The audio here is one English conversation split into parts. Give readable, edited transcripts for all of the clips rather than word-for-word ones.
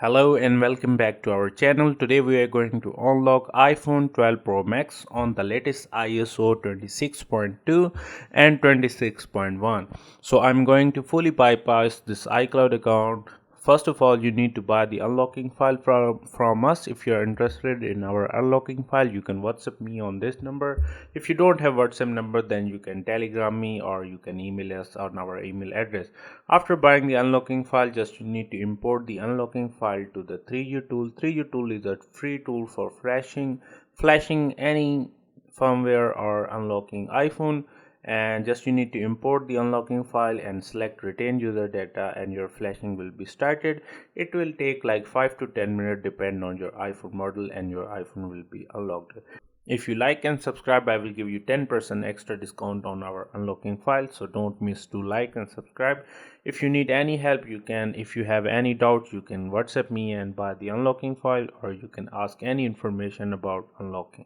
Hello and welcome back to our channel. Today we are going to unlock iPhone 12 Pro Max on the latest ISO 26.2 and 26.1. So I'm going to fully bypass this iCloud account. First of all, you need to buy the unlocking file from us. If you're interested in our unlocking file, you can WhatsApp me on this number. If you don't have WhatsApp number, then you can Telegram me or you can email us on our email address. After buying the unlocking file, just you need to import the unlocking file to the 3U tool. 3U tool is a free tool for flashing any firmware or unlocking iPhone, and just you need to import the unlocking file and select retain user data and your flashing will be started. It will take like 5 to 10 minutes depending on your iPhone model and your iPhone will be unlocked. If you like and subscribe, I will give you 10% extra discount on our unlocking file, so don't miss to like and subscribe. If you need any help, if you have any doubt, you can WhatsApp me and buy the unlocking file, or you can ask any information about unlocking.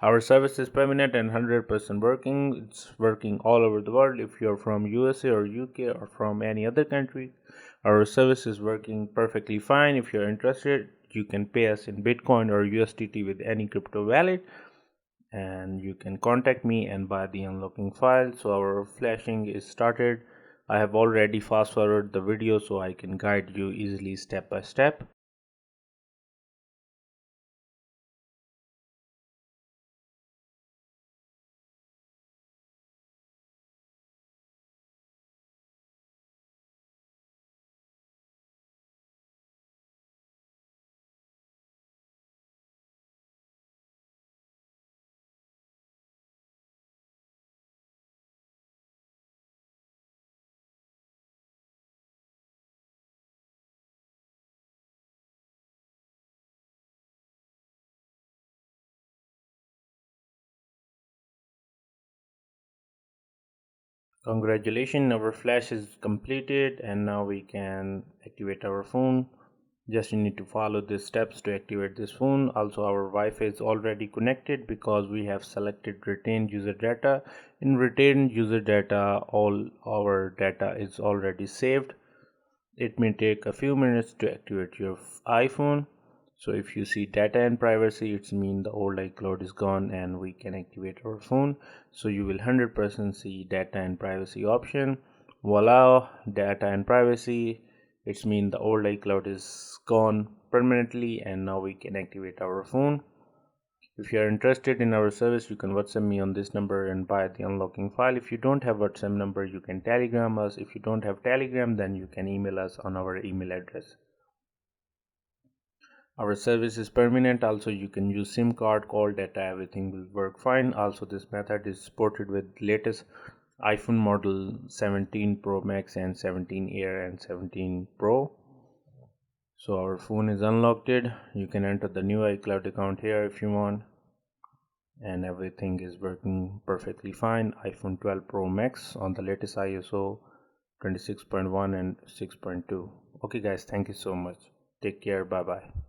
Our service is permanent and 100% working. It's working all over the world. If you're from USA or UK or from any other country, our service is working perfectly fine. If you're interested, you can pay us in Bitcoin or USDT with any crypto wallet, and you can contact me and buy the unlocking file. So our flashing is started. I have already fast forwarded the video so I can guide you easily step by step. Congratulations, our flash is completed and now we can activate our phone. Just you need to follow these steps to activate this phone. Also, our Wi-Fi is already connected because we have selected retained user data. In retained user data, all our data is already saved. It may take a few minutes to activate your iPhone. So if you see data and privacy, it's mean the old iCloud is gone and we can activate our phone. So you will 100% see data and privacy option. Voila, data and privacy. It's mean the old iCloud is gone permanently and now we can activate our phone. If you are interested in our service, you can WhatsApp me on this number and buy the unlocking file. If you don't have WhatsApp number, you can Telegram us. If you don't have Telegram, then you can email us on our email address. Our service is permanent. Also, you can use SIM card, call data, everything will work fine. Also, this method is supported with latest iPhone model 17 Pro Max and 17 Air and 17 Pro. So our phone is unlocked. You can enter the new iCloud account here if you want, and everything is working perfectly fine. iPhone 12 Pro Max on the latest ISO 26.1 and 6.2. Okay guys, thank you so much. Take care. Bye bye.